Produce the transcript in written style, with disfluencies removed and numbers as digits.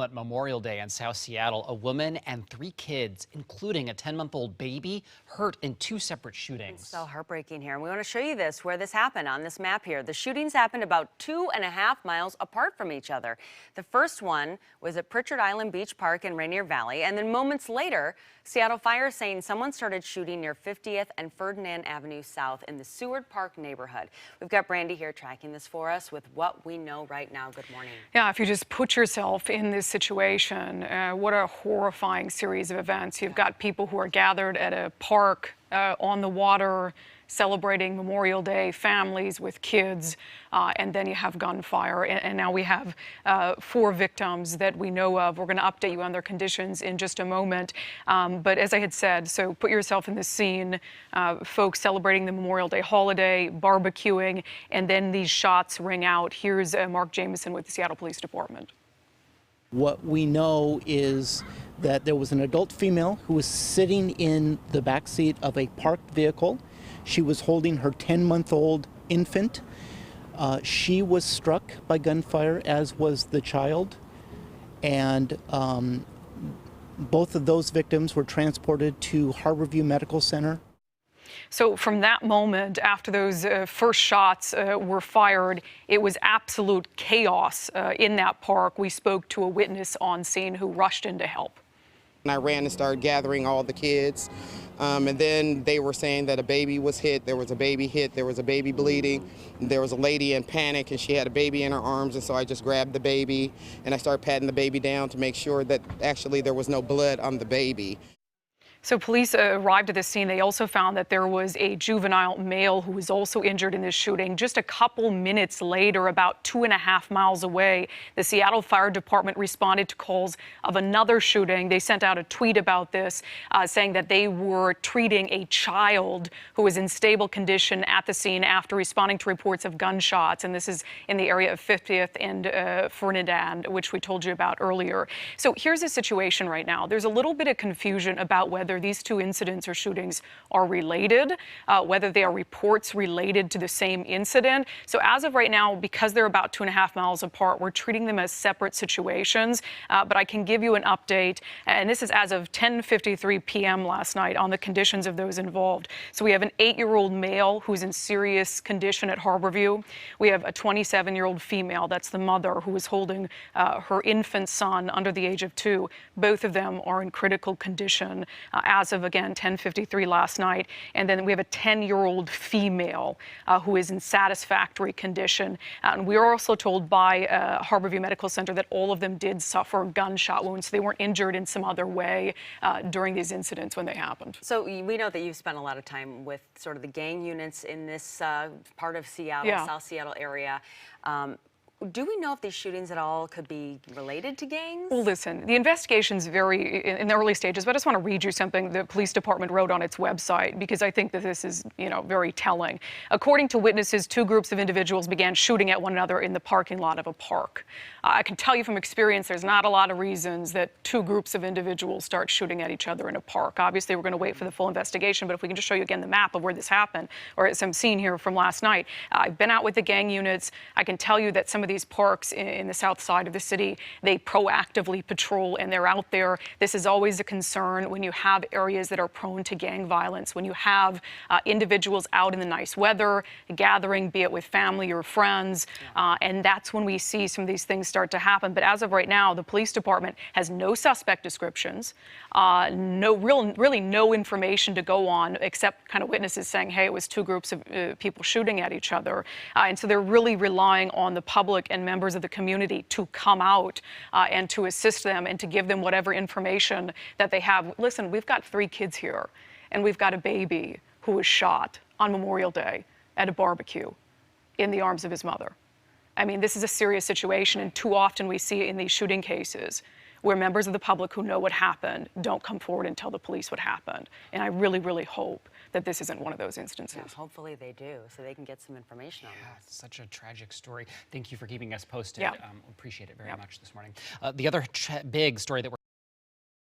at Memorial Day in South Seattle. A woman and 3 kids, including a 10-month-old baby, hurt in 2 separate shootings. It's so heartbreaking here. And we want to show you where this happened on this map here. The shootings happened about 2.5 miles apart from each other. The first one was at Pritchard Island Beach Park in Rainier Valley. And then moments later, Seattle Fire saying someone started shooting near 50th and Ferdinand Avenue South in the Seward Park neighborhood. We've got Brandy here tracking this for us with what we know right now. Good morning. Yeah, if you just put yourself in this situation, what a horrifying series of events. You've got people who are gathered at a park on the water, celebrating Memorial Day, families with kids, and then you have gunfire. And now we have 4 victims that we know of. We're going to update you on their conditions in just a moment. But as I had said, so put yourself in the scene, folks celebrating the Memorial Day holiday, barbecuing, and then these shots ring out. Here's Mark Jameson with the Seattle Police Department. What we know is that there was an adult female who was sitting in the back seat of a parked vehicle. She was holding her 10-month-old infant. She was struck by gunfire, as was the child. And both of those victims were transported to Harborview Medical Center. So from that moment, after those first shots were fired, it was absolute chaos in that park. We spoke to a witness on scene who rushed in to help. And I ran and started gathering all the kids. And then they were saying that a baby was hit. There was a baby hit. There was a baby bleeding. There was a lady in panic, and she had a baby in her arms. And so I just grabbed the baby, and I started patting the baby down to make sure that actually there was no blood on the baby. So police arrived at the scene. They also found that there was a juvenile male who was also injured in this shooting. Just a couple minutes later, about 2.5 miles away, the Seattle Fire Department responded to calls of another shooting. They sent out a tweet about this, saying that they were treating a child who was in stable condition at the scene after responding to reports of gunshots. And this is in the area of 50th and Ferdinand, which we told you about earlier. So here's the situation right now. There's a little bit of confusion about whether these 2 incidents or shootings are related, whether they are reports related to the same incident. So as of right now, because they're about 2.5 miles apart, we're treating them as separate situations. But I can give you an update, and this is as of 10:53 p.m. last night, on the conditions of those involved. So we have an 8-year-old male who's in serious condition at Harborview. We have a 27-year-old female, that's the mother, who is holding her infant son under the age of 2. Both of them are in critical condition as of, again, 10:53 last night. And then we have a 10-year-old female who is in satisfactory condition. And we are also told by Harborview Medical Center that all of them did suffer gunshot wounds. They weren't injured in some other way during these incidents when they happened. So we know that you've spent a lot of time with sort of the gang units in this part of Seattle, South Seattle area. Do we know if these shootings at all could be related to gangs? Well, listen, the investigation's very in the early stages, but I just want to read you something the police department wrote on its website, because I think that this is, very telling. According to witnesses, 2 groups of individuals began shooting at one another in the parking lot of a park. I can tell you from experience, there's not a lot of reasons that 2 groups of individuals start shooting at each other in a park. Obviously, we're going to wait for the full investigation, but if we can just show you again the map of where this happened, or some scene here from last night. I've been out with the gang units. I can tell you that some of these parks in the south side of the city, they proactively patrol, and they're out there. This is always a concern when you have areas that are prone to gang violence, when you have individuals out in the nice weather, gathering, be it with family or friends, and that's when we see some of these things start to happen. But as of right now, the police department has no suspect descriptions, really no information to go on, except kind of witnesses saying, hey, it was 2 groups of people shooting at each other. And so they're really relying on the public and members of the community to come out and to assist them and to give them whatever information that they have. Listen, we've got 3 kids here, and we've got a baby who was shot on Memorial Day at a barbecue in the arms of his mother. I mean, this is a serious situation, and too often we see it in these shooting cases where members of the public who know what happened don't come forward and tell the police what happened. And I really, really hope that this isn't one of those instances. Yeah, hopefully they do, so they can get some information on this. It's such a tragic story. Thank you for keeping us posted. Yeah. Appreciate it very much this morning. The other big story that we're